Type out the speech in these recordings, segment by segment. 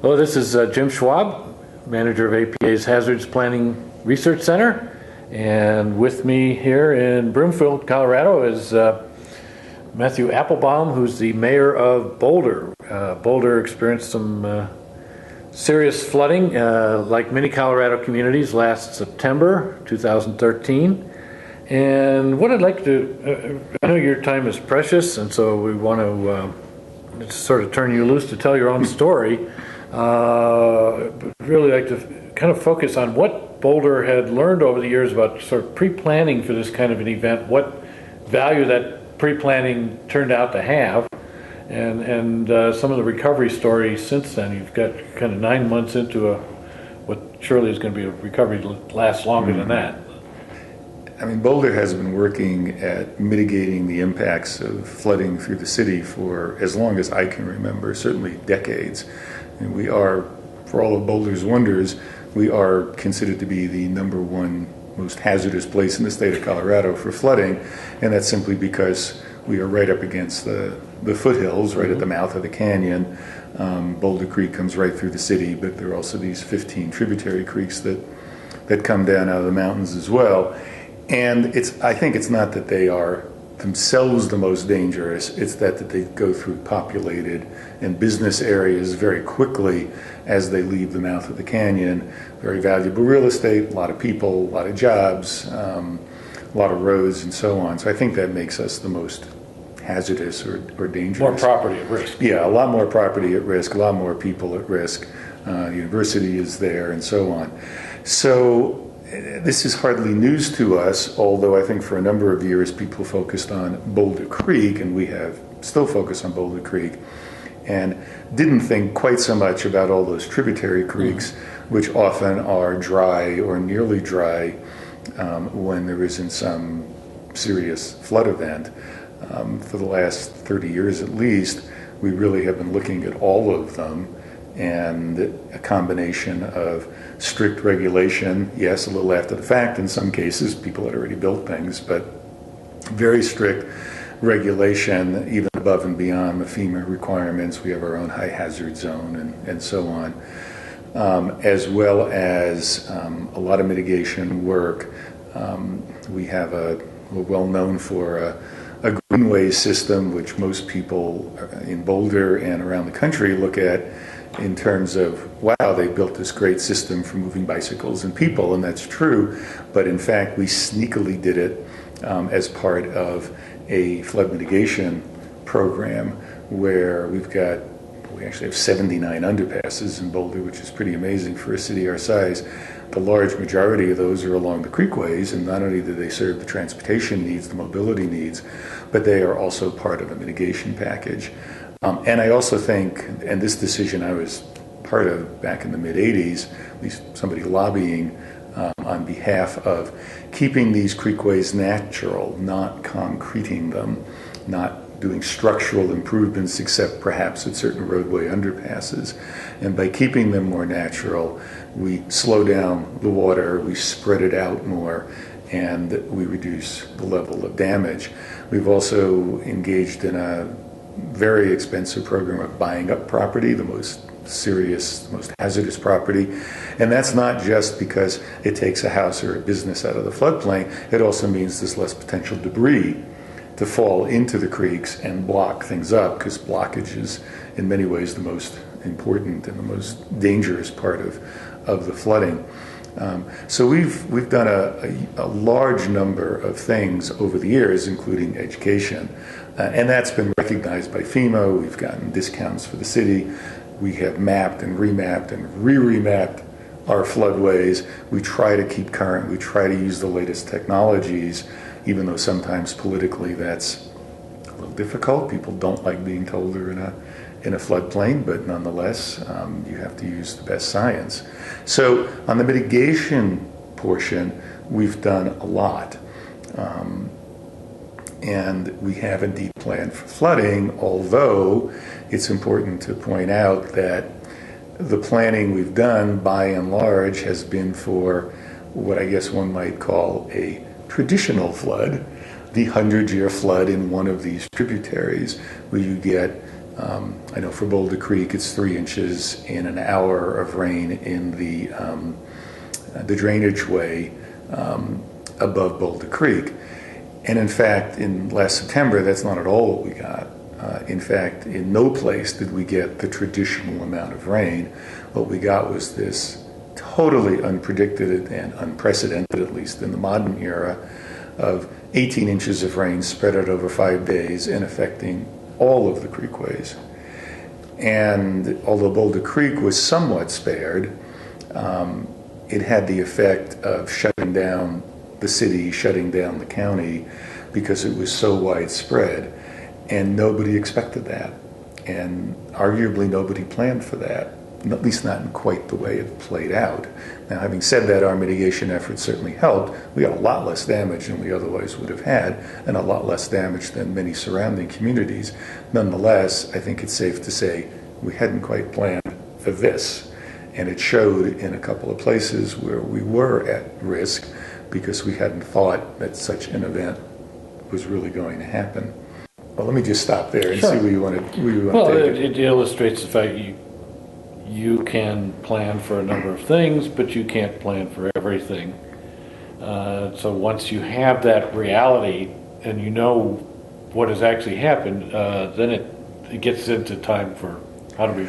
Hello, this is Jim Schwab, manager of APA's Hazards Planning Research Center. And with me here in Broomfield, Colorado is Matthew Appelbaum, who's the mayor of Boulder. Boulder experienced some serious flooding, like many Colorado communities, last September 2013. And what I'd like to, I know your time is precious, and so we want to sort of turn you loose to tell your own story. Really like to kind of focus on what Boulder had learned over the years about sort of pre-planning for this kind of an event, what value that pre-planning turned out to have, and some of the recovery stories since then. You've got kind of 9 months into what surely is going to be a recovery that lasts longer than that. I mean, Boulder has been working at mitigating the impacts of flooding through the city for as long as I can remember, certainly decades. And we are, for all of Boulder's wonders, we are considered to be the #1 most hazardous place in the state of Colorado for flooding, and that's simply because we are right up against the foothills, right at the mouth of the canyon. Boulder Creek comes right through the city, but there are also these 15 tributary creeks that come down out of the mountains as well. And I think it's not that they are themselves the most dangerous, it's that they go through populated and business areas very quickly as they leave the mouth of the canyon. Very valuable real estate, a lot of people, a lot of jobs, a lot of roads and so on. So I think that makes us the most hazardous or dangerous. More property at risk. Yeah, a lot more property at risk, a lot more people at risk. The university is there and so on. So this is hardly news to us, although I think for a number of years people focused on Boulder Creek, and we have still focused on Boulder Creek, and didn't think quite so much about all those tributary creeks, which often are dry or nearly dry when there isn't some serious flood event. For the last 30 years at least, we really have been looking at all of them, and a combination of strict regulation, yes, a little after the fact in some cases, people had already built things, but very strict regulation, even above and beyond the FEMA requirements. We have our own high hazard zone and so on, as well as a lot of mitigation work. We have we're well known for a greenway system, which most people in Boulder and around the country look at in terms of, wow, they built this great system for moving bicycles and people, and that's true, but in fact we sneakily did it as part of a flood mitigation program where we actually have 79 underpasses in Boulder, which is pretty amazing for a city our size. The large majority of those are along the creekways, and not only do they serve the transportation needs, the mobility needs, but they are also part of a mitigation package. And I also think, and this decision I was part of back in the mid-'80s, at least somebody lobbying on behalf of keeping these creekways natural, not concreting them, not doing structural improvements except perhaps at certain roadway underpasses. And by keeping them more natural, we slow down the water, we spread it out more, and we reduce the level of damage. We've also engaged in a very expensive program of buying up property, the most serious, most hazardous property. And that's not just because it takes a house or a business out of the floodplain. It also means there's less potential debris to fall into the creeks and block things up, because blockage is in many ways the most important and the most dangerous part of the flooding. So we've done a large number of things over the years, including education, and that's been recognized by FEMA. We've gotten discounts for the city. We have mapped and remapped and re-remapped our floodways. We try to keep current. We try to use the latest technologies, even though sometimes politically that's a little difficult. People don't like being told they're in a floodplain, but nonetheless, you have to use the best science. So on the mitigation portion, we've done a lot. And we have indeed planned for flooding, although it's important to point out that the planning we've done, by and large, has been for what I guess one might call a traditional flood, the 100-year flood in one of these tributaries, where you get I know for Boulder Creek, it's 3 inches in an hour of rain in the drainage way above Boulder Creek. And in fact, in last September, that's not at all what we got. In fact, in no place did we get the traditional amount of rain. What we got was this totally unpredicted and unprecedented, at least in the modern era, of 18 inches of rain spread out over 5 days and affecting all of the creekways. And although Boulder Creek was somewhat spared, it had the effect of shutting down the city, shutting down the county, because it was so widespread. And nobody expected that. And arguably nobody planned for that, at least not in quite the way it played out. Now, having said that, our mitigation efforts certainly helped. We had a lot less damage than we otherwise would have had, and a lot less damage than many surrounding communities. Nonetheless, I think it's safe to say we hadn't quite planned for this. And it showed in a couple of places where we were at risk because we hadn't thought that such an event was really going to happen. Well, let me just stop there and Sure. see where you want to take it. It illustrates the fact you can plan for a number of things, but you can't plan for everything. So once you have that reality and you know what has actually happened, then it gets into time for how do we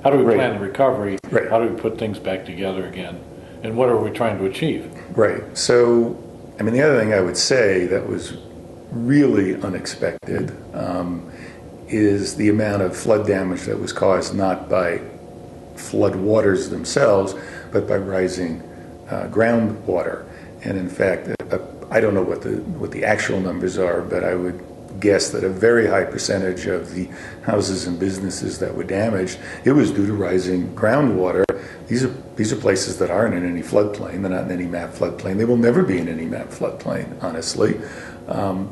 Right. plan the recovery? Right. How do we put things back together again? And what are we trying to achieve? Right. So, I mean, the other thing I would say that was really unexpected is the amount of flood damage that was caused not by flood waters themselves, but by rising groundwater. And in fact, I don't know what the actual numbers are, but I would guess that a very high percentage of the houses and businesses that were damaged, it was due to rising groundwater. These are places that aren't in any floodplain. They're not in any map floodplain. They will never be in any map floodplain, honestly,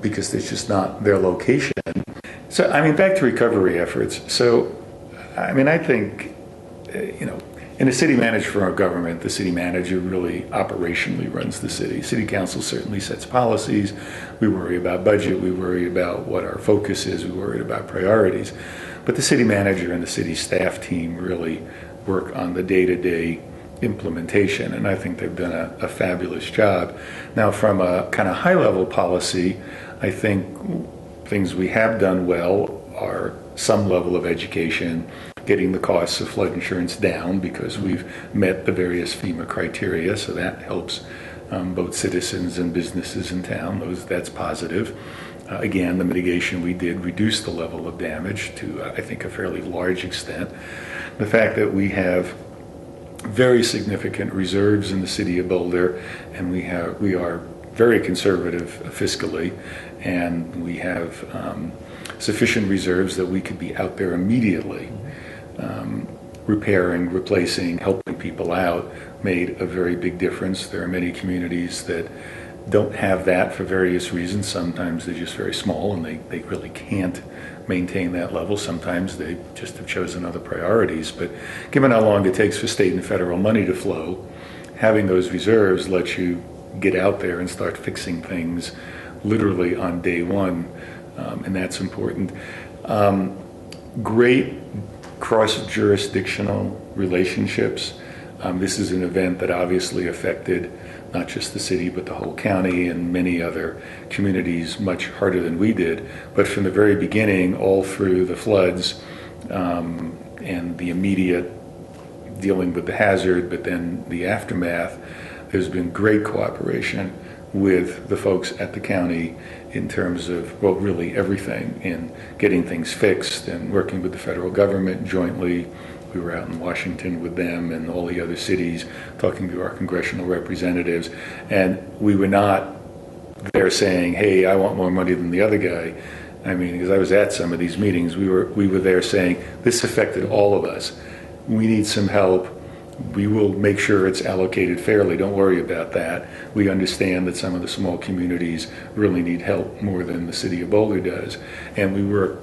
because there's just not their location. So, I mean, back to recovery efforts. So, I mean, I think, in a city managed for our government, the city manager really operationally runs the city. City council certainly sets policies. We worry about budget. We worry about what our focus is. We worry about priorities. But the city manager and the city staff team really work on the day-to-day implementation, and I think they've done a fabulous job. Now, from a kind of high-level policy, I think things we have done well are some level of education, getting the costs of flood insurance down because we've met the various FEMA criteria, so that helps both citizens and businesses in town. That's positive. Again, the mitigation we did reduced the level of damage to, I think, a fairly large extent. The fact that we have very significant reserves in the city of Boulder, and we are very conservative fiscally, and we have sufficient reserves that we could be out there immediately repairing, replacing, helping people out, made a very big difference. There are many communities that don't have that for various reasons. Sometimes they're just very small and they really can't maintain that level. Sometimes they just have chosen other priorities. But given how long it takes for state and federal money to flow, having those reserves lets you get out there and start fixing things literally on day one, and that's important. Great cross-jurisdictional relationships. This is an event that obviously affected not just the city, but the whole county and many other communities much harder than we did. But from the very beginning, all through the floods and the immediate dealing with the hazard, but then the aftermath, there's been great cooperation with the folks at the county in terms of, well, really everything, in getting things fixed and working with the federal government jointly. We were out in Washington with them and all the other cities talking to our congressional representatives, and we were not there saying, hey, I want more money than the other guy. I mean, because I was at some of these meetings, we were there saying, this affected all of us. We need some help. We will make sure it's allocated fairly. Don't worry about that. We understand that some of the small communities really need help more than the city of Boulder does. And we work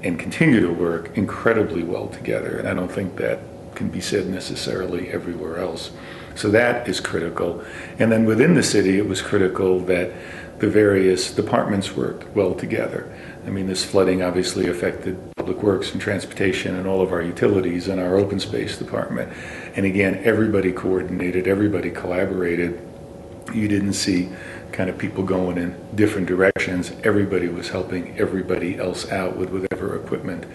and continue to work incredibly well together. And I don't think that can be said necessarily everywhere else. So that is critical. And then within the city, it was critical that the various departments worked well together. I mean, this flooding obviously affected Public Works and Transportation and all of our utilities and our open space department. And again, everybody coordinated, everybody collaborated. You didn't see kind of people going in different directions. Everybody was helping everybody else out with whatever equipment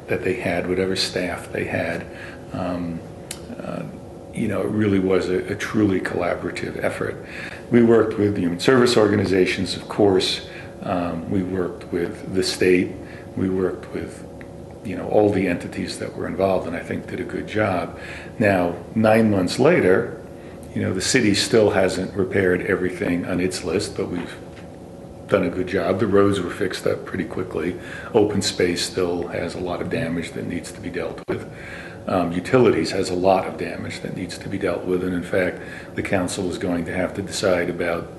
that they had, whatever staff they had. It really was a truly collaborative effort. We worked with human service organizations, of course. We worked with the state. We worked with, all the entities that were involved, and I think did a good job. Now, 9 months later, the city still hasn't repaired everything on its list, but we've done a good job. The roads were fixed up pretty quickly. Open space still has a lot of damage that needs to be dealt with. Utilities has a lot of damage that needs to be dealt with, and in fact, the council is going to have to decide about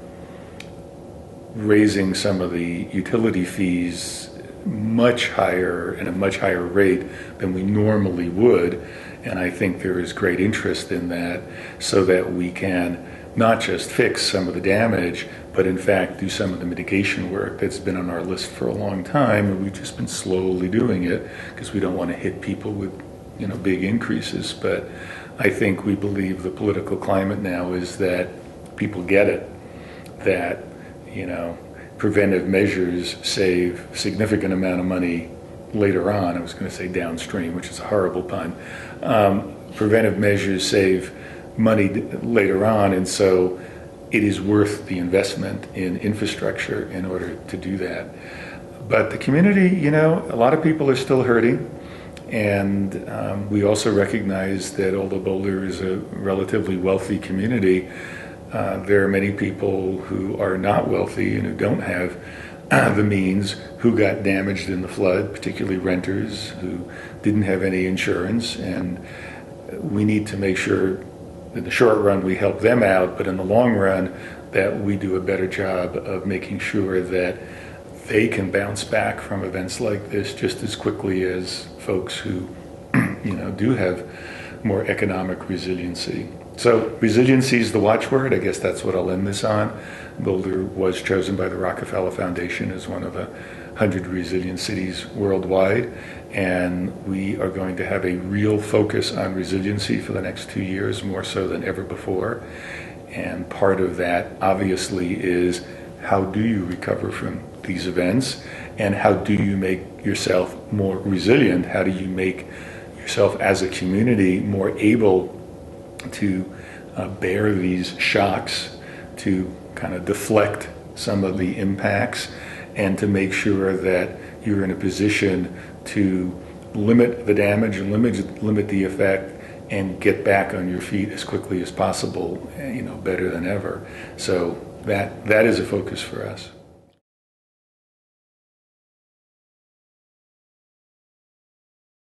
raising some of the utility fees much higher, at a much higher rate than we normally would. And I think there is great interest in that, so that we can not just fix some of the damage, but in fact do some of the mitigation work that's been on our list for a long time, and we've just been slowly doing it because we don't want to hit people with big increases. But I think we believe the political climate now is that people get it, that preventive measures save a significant amount of money later on. I was going to say downstream, which is a horrible pun. Preventive measures save money later on, and so it is worth the investment in infrastructure in order to do that. But the community, a lot of people are still hurting, and we also recognize that although Boulder is a relatively wealthy community, there are many people who are not wealthy and who don't have the means, who got damaged in the flood, particularly renters who didn't have any insurance. And we need to make sure in the short run we help them out, but in the long run that we do a better job of making sure that they can bounce back from events like this just as quickly as folks who do have more economic resiliency. So resiliency is the watchword. I guess that's what I'll end this on. Boulder was chosen by the Rockefeller Foundation as one of the 100 resilient cities worldwide, and we are going to have a real focus on resiliency for the next 2 years, more so than ever before. And part of that, obviously, is how do you recover from these events, and how do you make yourself more resilient? How do you make yourself as a community more able to bear these shocks, to kind of deflect some of the impacts, and to make sure that you're in a position to limit the damage and limit the effect and get back on your feet as quickly as possible, better than ever. So that is a focus for us.